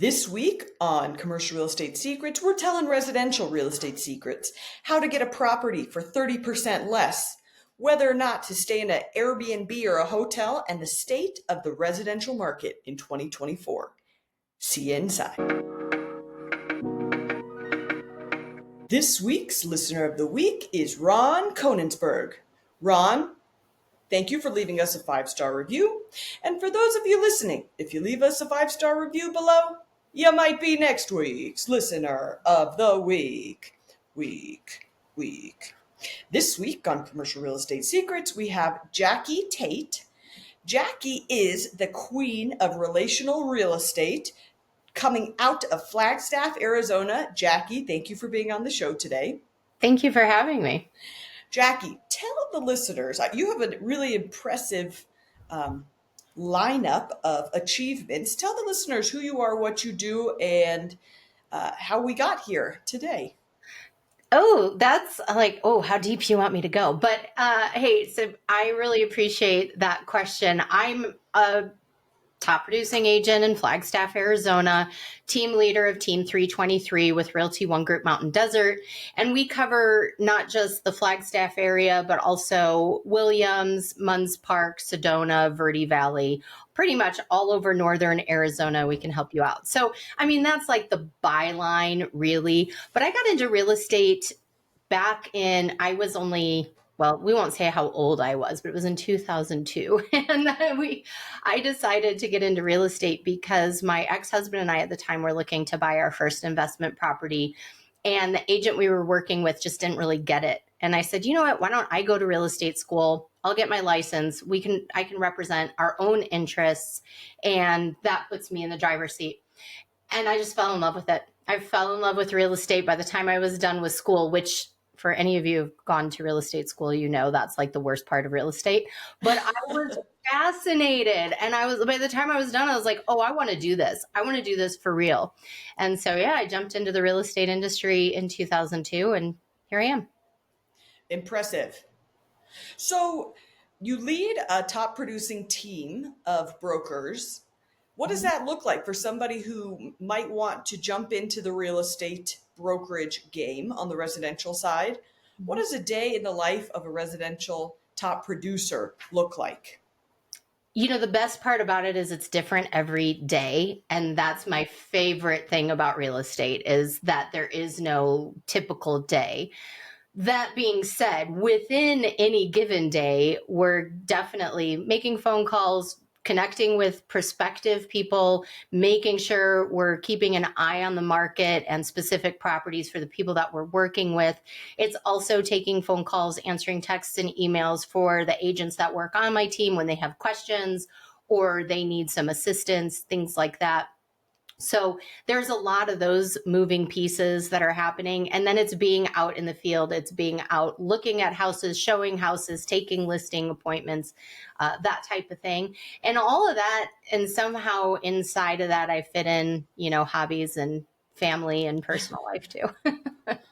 This week on Commercial Real Estate Secrets, we're telling residential real estate secrets, how to get a property for 30% less, whether or not to stay in an Airbnb or a hotel, and the state of the residential market in 2024. See you inside. This week's listener of the week is Ron Konensberg. Ron, thank you for leaving us a 5-star review. And for those of you listening, if you leave us a 5-star review below, you might be next week's listener of the week. This week on Commercial Real Estate Secrets, we have Jacki Tait. Jacki is the queen of relational real estate coming out of Flagstaff, Arizona. Jacki, thank you for being on the show today. Thank you for having me. Jacki, tell the listeners, you have a really impressive lineup of achievements. Tell the listeners who you are, what you do, and how we got here today. Oh, that's like, how deep you want me to go. But hey, so I really appreciate that question. I'm a top producing agent in Flagstaff, Arizona, team leader of Team 323 with Realty One Group Mountain Desert. And we cover not just the Flagstaff area, but also Williams, Munns Park, Sedona, Verde Valley, pretty much all over northern Arizona. We can help you out. So, I mean, that's like the byline, really. But I got into real estate back in, I was only, well, we won't say how old I was, but it was in 2002. And I decided to get into real estate because my ex-husband and I at the time were looking to buy our first investment property. And the agent we were working with just didn't really get it. And I said, you know what, why don't I go to real estate school? I'll get my license. I can represent our own interests. And that puts me in the driver's seat. And I just fell in love with it. I fell in love with real estate by the time I was done with school, which for any of you who've gone to real estate school, you know that's like the worst part of real estate. But I was fascinated. And by the time I was done, I was like, I want to do this. I want to do this for real. And so, yeah, I jumped into the real estate industry in 2002, and here I am. Impressive. So you lead a top producing team of brokers. What does that look like for somebody who might want to jump into the real estate brokerage game on the residential side? What does a day in the life of a residential top producer look like? You know, the best part about it is it's different every day. And that's my favorite thing about real estate, is that there is no typical day. That being said, within any given day, we're definitely making phone calls, connecting with prospective people, making sure we're keeping an eye on the market and specific properties for the people that we're working with. It's also taking phone calls, answering texts and emails for the agents that work on my team when they have questions or they need some assistance, things like that. So there's a lot of those moving pieces that are happening. And then it's being out in the field. It's being out looking at houses, showing houses, taking listing appointments, that type of thing. And all of that. And somehow inside of that, I fit in, hobbies and family and personal life too.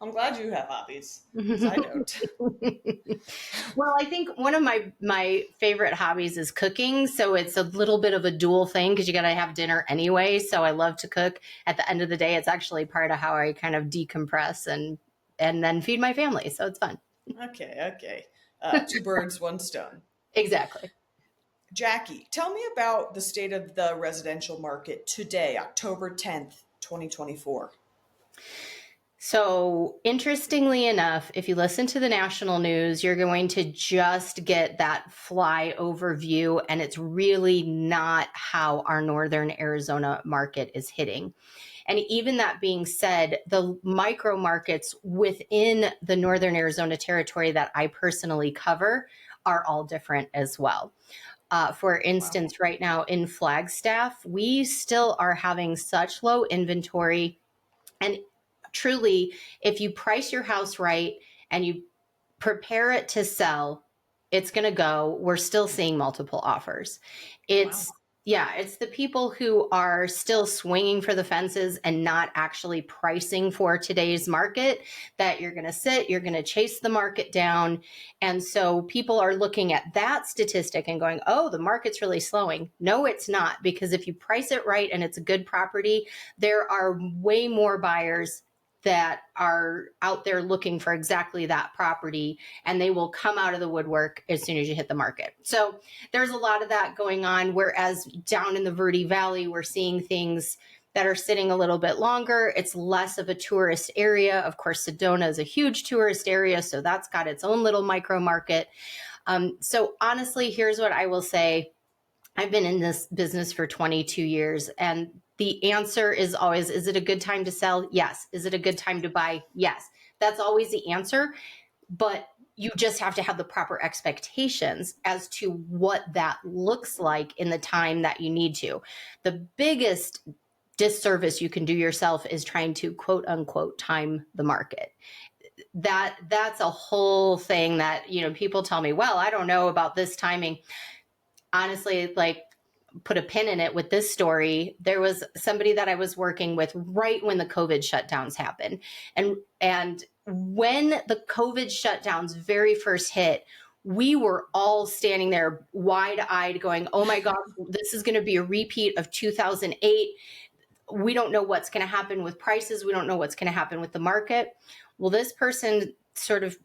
I'm glad you have hobbies, because I don't. Well, I think one of my favorite hobbies is cooking. So it's a little bit of a dual thing because you got to have dinner anyway. So I love to cook. At the end of the day, it's actually part of how I kind of decompress and then feed my family. So it's fun. Okay. Two birds, one stone. Exactly. Jacki, tell me about the state of the residential market today, October 10th, 2024. So interestingly enough, if you listen to the national news, you're going to just get that flyover view, and it's really not how our northern Arizona market is hitting. And even that being said, the micro markets within the northern Arizona territory that I personally cover are all different as well. For instance, Right now in Flagstaff, we still are having such low inventory. And truly, if you price your house right and you prepare it to sell, it's going to go. We're still seeing multiple offers. It's Yeah, it's the people who are still swinging for the fences and not actually pricing for today's market that you're going to sit, you're going to chase the market down. And so people are looking at that statistic and going, oh, the market's really slowing. No, it's not, because if you price it right and it's a good property, there are way more buyers that are out there looking for exactly that property, and they will come out of the woodwork as soon as you hit the market. So there's a lot of that going on. Whereas down in the Verde Valley, we're seeing things that are sitting a little bit longer. It's less of a tourist area. Of course, Sedona is a huge tourist area, so that's got its own little micro market. So honestly, here's what I will say. I've been in this business for 22 years, and the answer is always, is it a good time to sell? Yes. Is it a good time to buy? Yes. That's always the answer. But you just have to have the proper expectations as to what that looks like in the time that you need to. The biggest disservice you can do yourself is trying to quote unquote time the market. That's a whole thing that, people tell me, well, I don't know about this timing. Honestly, like, put a pin in it with this story. There was somebody that I was working with right when the COVID shutdowns happened. And when the COVID shutdowns very first hit, we were all standing there wide-eyed going, oh my God, this is going to be a repeat of 2008. We don't know what's going to happen with prices. We don't know what's going to happen with the market. Well, this person sort of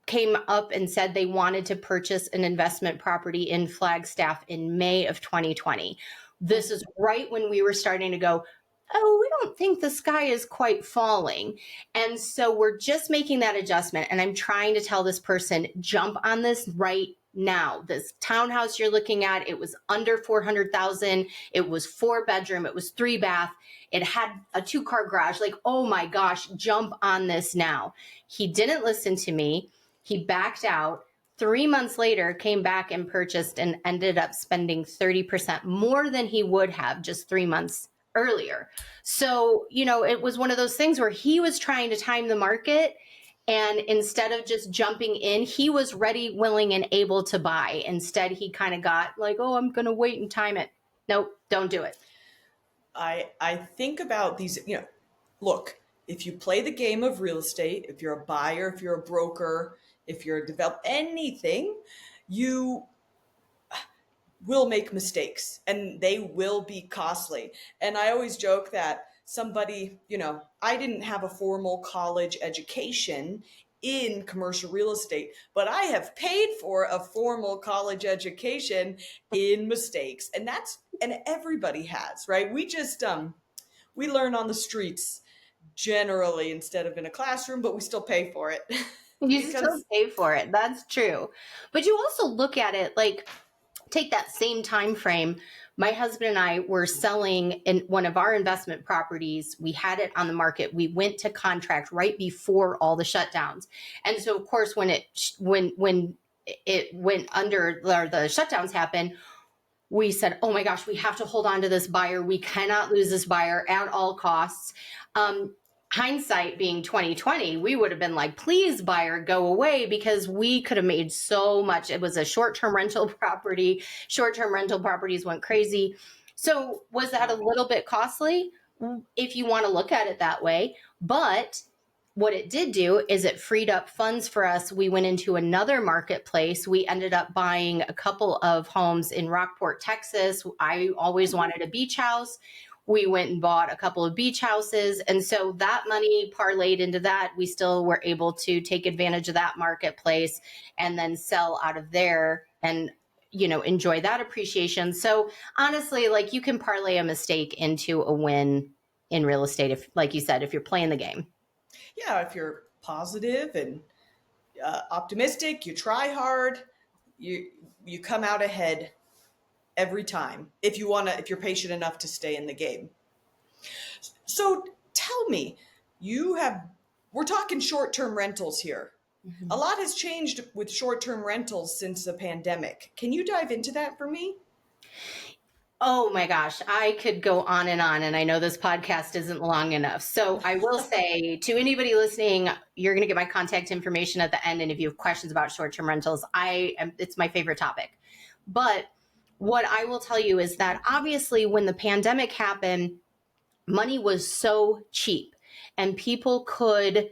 came up and said they wanted to purchase an investment property in Flagstaff in May of 2020. This is right when we were starting to go, oh, we don't think the sky is quite falling. And so we're just making that adjustment. And I'm trying to tell this person, jump on this right now. This townhouse you're looking at, it was under 400,000. It was 4-bedroom. It was 3-bath. It had a 2-car garage. Like, oh my gosh, jump on this now. He didn't listen to me. He backed out. 3 months later, came back and purchased and ended up spending 30% more than he would have just 3 months earlier. So, it was one of those things where he was trying to time the market. And instead of just jumping in, he was ready, willing, and able to buy. Instead, he kind of got like, oh, I'm going to wait and time it. Nope, don't do it. I think about these, look, if you play the game of real estate, if you're a buyer, if you're a broker, if you're a developer, anything, you will make mistakes and they will be costly. And I always joke that somebody, I didn't have a formal college education in commercial real estate, but I have paid for a formal college education in mistakes. And everybody has, right? We just, we learn on the streets generally instead of in a classroom, but we still pay for it. You still pay for it. That's true. But you also look at it like, take that same time frame. My husband and I were selling in one of our investment properties. We had it on the market. We went to contract right before all the shutdowns. And so of course, when it went under, or the shutdowns happened, we said, oh my gosh, we have to hold on to this buyer. We cannot lose this buyer at all costs. Hindsight being 2020, we would have been like, please, buyer, go away, because we could have made so much. It was a short-term rental property. Short-term rental properties went crazy. So was that a little bit costly, if you want to look at it that way? But what it did do is it freed up funds for us. We went into another marketplace. We ended up buying a couple of homes in Rockport, Texas. I always wanted a beach house. We went and bought a couple of beach houses. And so that money parlayed into that. We still were able to take advantage of that marketplace and then sell out of there and, enjoy that appreciation. So honestly, like, you can parlay a mistake into a win in real estate, if, like you said, if you're playing the game. Yeah, if you're positive and optimistic, you try hard, you come out ahead every time if you're patient enough to stay in the game. So tell me, we're talking short-term rentals here. Mm-hmm. A lot has changed with short-term rentals since the pandemic. Can you dive into that for me? Oh my gosh, I could go on, and I know this podcast isn't long enough. So I will say to anybody listening, you're going to get my contact information at the end. And if you have questions about short-term rentals, it's my favorite topic. But what I will tell you is that obviously when the pandemic happened, money was so cheap and people could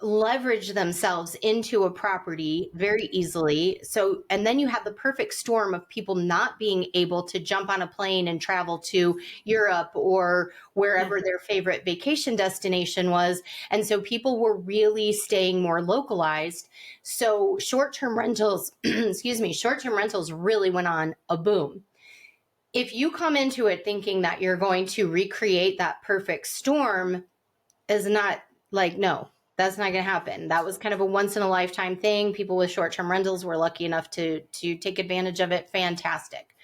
leverage themselves into a property very easily. So, and then you have the perfect storm of people not being able to jump on a plane and travel to Europe or wherever their favorite vacation destination was. And so people were really staying more localized. So short-term rentals, excuse me, short-term rentals really went on a boom. If you come into it thinking that you're going to recreate that perfect storm, is not like, no, that's not going to happen. That was kind of a once in a lifetime thing. People with short-term rentals were lucky enough to take advantage of it. Fantastic.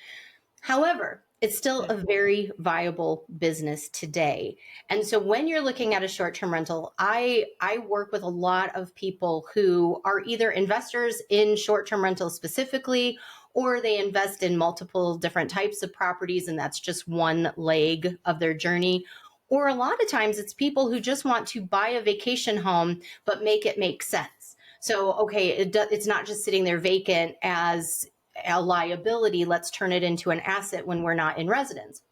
However, it's still a very viable business today. And so when you're looking at a short-term rental, I work with a lot of people who are either investors in short-term rentals specifically, or they invest in multiple different types of properties, and that's just one leg of their journey. Or a lot of times it's people who just want to buy a vacation home, but make it make sense. So, okay, it's not just sitting there vacant as a liability. Let's turn it into an asset when we're not in residence.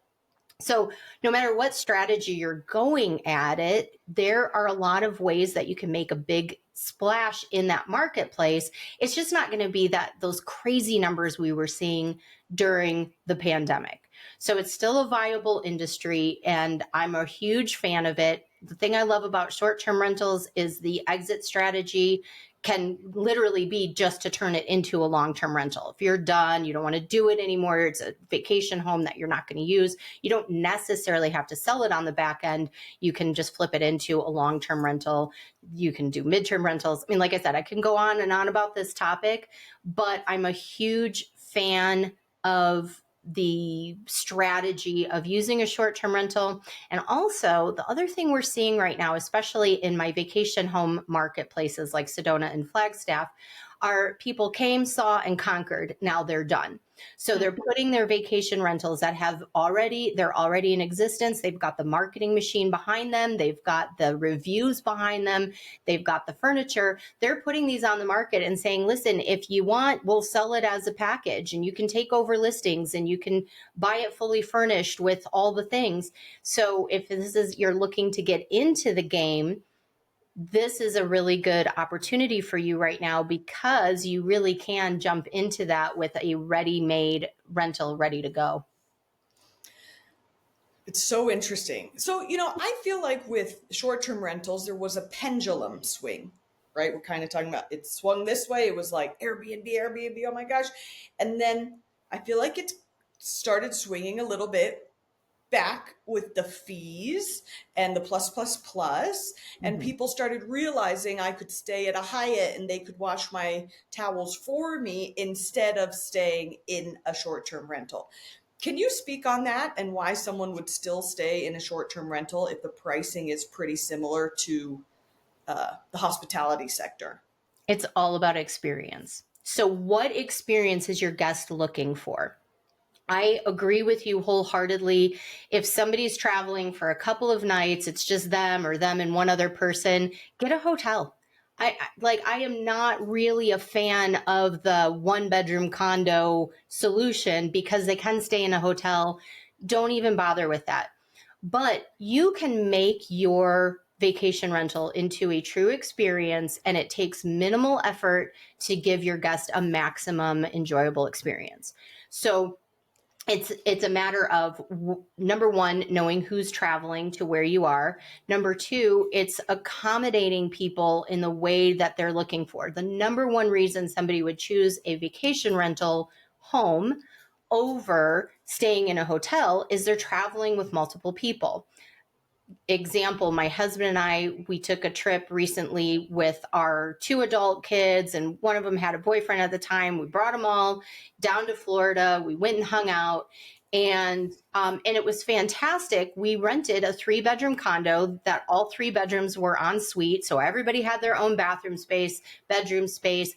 So no matter what strategy you're going at it, there are a lot of ways that you can make a big splash in that marketplace. It's just not going to be those crazy numbers we were seeing during the pandemic. So it's still a viable industry, and I'm a huge fan of it. The thing I love about short-term rentals is the exit strategy can literally be just to turn it into a long-term rental. If you're done, you don't want to do it anymore, it's a vacation home that you're not going to use, you don't necessarily have to sell it on the back end. You can just flip it into a long-term rental. You can do midterm rentals. I mean, like I said, I can go on and on about this topic, but I'm a huge fan of the strategy of using a short-term rental. And also the other thing we're seeing right now, especially in my vacation home marketplaces like Sedona and Flagstaff, are people came, saw, and conquered. Now they're done. So they're putting their vacation rentals that they're already in existence. They've got the marketing machine behind them. They've got the reviews behind them. They've got the furniture. They're putting these on the market and saying, listen, if you want, we'll sell it as a package and you can take over listings and you can buy it fully furnished with all the things. So if you're looking to get into the game, this is a really good opportunity for you right now, because you really can jump into that with a ready-made rental ready to go. It's so interesting. So, I feel like with short-term rentals, there was a pendulum swing, right? We're kind of talking about it swung this way. It was like Airbnb, oh my gosh. And then I feel like it started swinging a little bit back with the fees and the plus, and people started realizing I could stay at a Hyatt and they could wash my towels for me instead of staying in a short-term rental. Can you speak on that and why someone would still stay in a short-term rental if the pricing is pretty similar to the hospitality sector? It's all about experience. So what experience is your guest looking for? I agree with you wholeheartedly. If somebody's traveling for a couple of nights, it's just them or them and one other person, get a hotel. I am not really a fan of the one bedroom condo solution because they can stay in a hotel. Don't even bother with that. But you can make your vacation rental into a true experience, and it takes minimal effort to give your guest a maximum enjoyable experience. So it's a matter of, number one, knowing who's traveling to where you are. Number two, it's accommodating people in the way that they're looking for. The number one reason somebody would choose a vacation rental home over staying in a hotel is they're traveling with multiple people. Example, my husband and I, we took a trip recently with our 2 adult kids, and one of them had a boyfriend at the time. We brought them all down to Florida. We went and hung out, and it was fantastic. We rented a 3-bedroom condo that all 3 bedrooms were en suite. So everybody had their own bathroom space, bedroom space.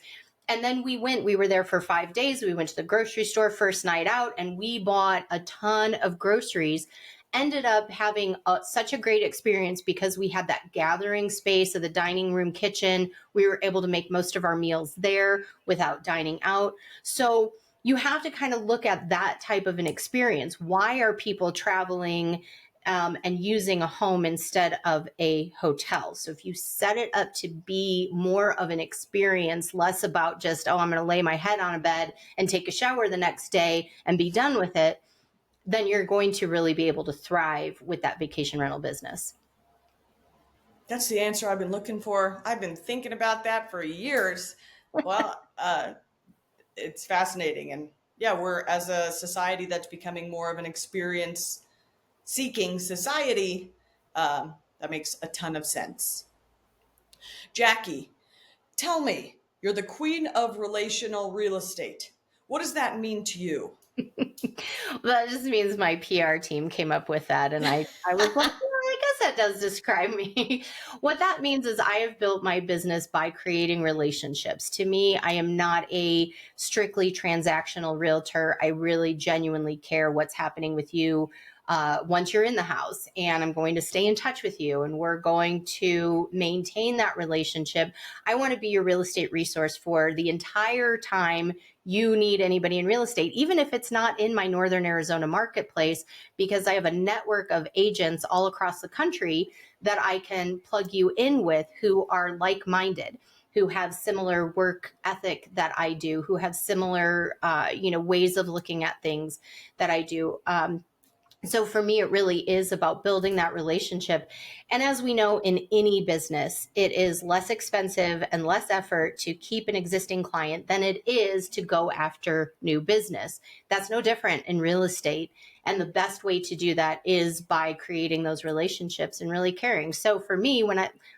And then we were there for 5 days. We went to the grocery store first night out, and we bought a ton of groceries. Ended up having such a great experience because we had that gathering space of the dining room kitchen. We were able to make most of our meals there without dining out. So you have to kind of look at that type of an experience. Why are people traveling and using a home instead of a hotel? So if you set it up to be more of an experience, less about just, oh, I'm going to lay my head on a bed and take a shower the next day and be done with it, then you're going to really be able to thrive with that vacation rental business. That's the answer I've been looking for. I've been thinking about that for years. Well, it's fascinating. And yeah, we're, as a society that's becoming more of an experience seeking society, that makes a ton of sense. Jacki, tell me, you're the queen of relational real estate. What does that mean to you? That just means my PR team came up with that. And I was like, I guess that does describe me. What that means is I have built my business by creating relationships. To me, I am not a strictly transactional realtor. I really genuinely care what's happening with you once you're in the house, and I'm going to stay in touch with you, and we're going to maintain that relationship. I want to be your real estate resource for the entire time you need anybody in real estate, even if it's not in my Northern Arizona marketplace, because I have a network of agents all across the country that I can plug you in with who are like-minded, who have similar work ethic that I do, who have similar, ways of looking at things that I do. So for me, it really is about building that relationship. And as we know, in any business, it is less expensive and less effort to keep an existing client than it is to go after new business. That's no different in real estate. And the best way to do that is by creating those relationships and really caring. So for me,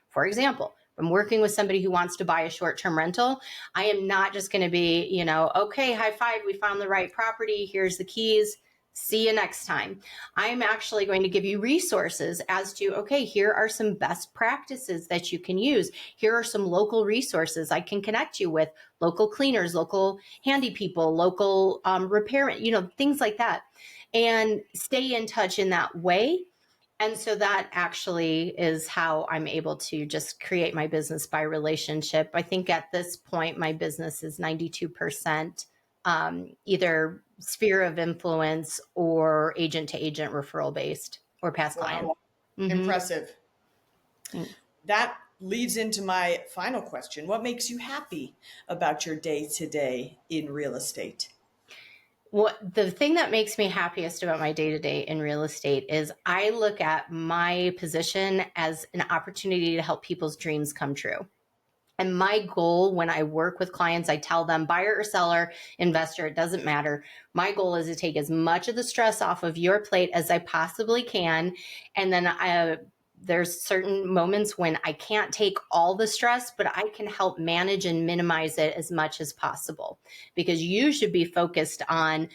for example, I'm working with somebody who wants to buy a short-term rental, I am not just going to be, okay, high five, we found the right property, here's the keys, see you next time. I'm actually going to give you resources as to, okay, here are some best practices that you can use. Here are some local resources I can connect you with, local cleaners, local handy people, local repairmen, things like that, and stay in touch in that way. And so that actually is how I'm able to just create my business by relationship. I think at this point, my business is 92% either sphere of influence or agent to agent referral based or past client. Impressive. That leads into my final question. What makes you happy about your day to day in real estate? The thing that makes me happiest about my day to day in real estate is I look at my position as an opportunity to help people's dreams come true. And my goal when I work with clients, I tell them, buyer or seller, investor, it doesn't matter. My goal is to take as much of the stress off of your plate as I possibly can. And then there's certain moments when I can't take all the stress, but I can help manage and minimize it as much as possible, because you should be focused on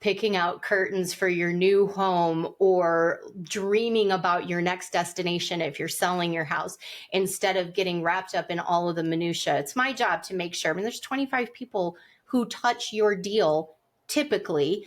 picking out curtains for your new home or dreaming about your next destination if you're selling your house, instead of getting wrapped up in all of the minutia. It's my job to make sure, there's 25 people who touch your deal typically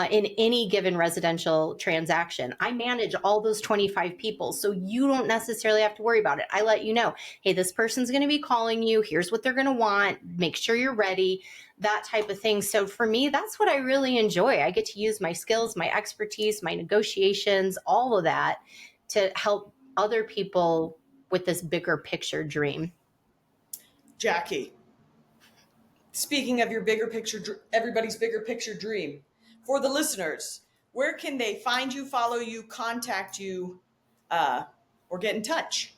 in any given residential transaction. I manage all those 25 people, so you don't necessarily have to worry about it. I let you know, hey, this person's going to be calling you. Here's what they're going to want. Make sure you're ready, that type of thing. So for me, that's what I really enjoy. I get to use my skills, my expertise, my negotiations, all of that to help other people with this bigger picture dream. Jacki, speaking of your bigger picture, everybody's bigger picture dream, for the listeners, where can they find you, follow you, contact you, or get in touch?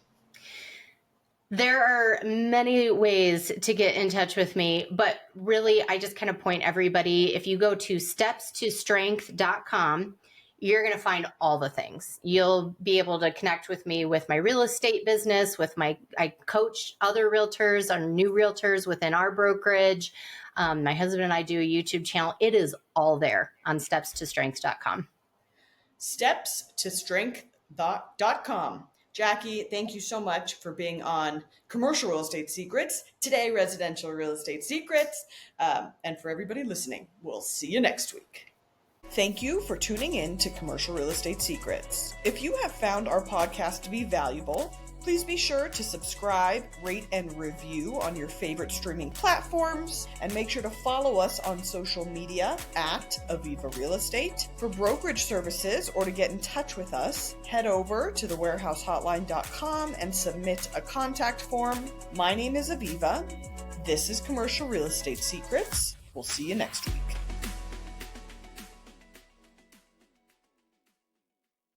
There are many ways to get in touch with me, but really I just kind of point everybody, if you go to stepstostrength.com, you're going to find all the things. You'll be able to connect with me with my real estate business, I coach other realtors, our new realtors within our brokerage. My husband and I do a YouTube channel. It is all there on stepstostrength.com. Stepstostrength.com. Jacki, thank you so much for being on Commercial Real Estate Secrets, today Residential Real Estate Secrets, and for everybody listening, we'll see you next week. Thank you for tuning in to Commercial Real Estate Secrets. If you have found our podcast to be valuable, Please be sure to subscribe, rate, and review on your favorite streaming platforms, and make sure to follow us on social media at Aviva Real Estate. For brokerage services or to get in touch with us, head over to thewarehousehotline.com and submit a contact form. My name is Aviva. This is Commercial Real Estate Secrets. We'll see you next week.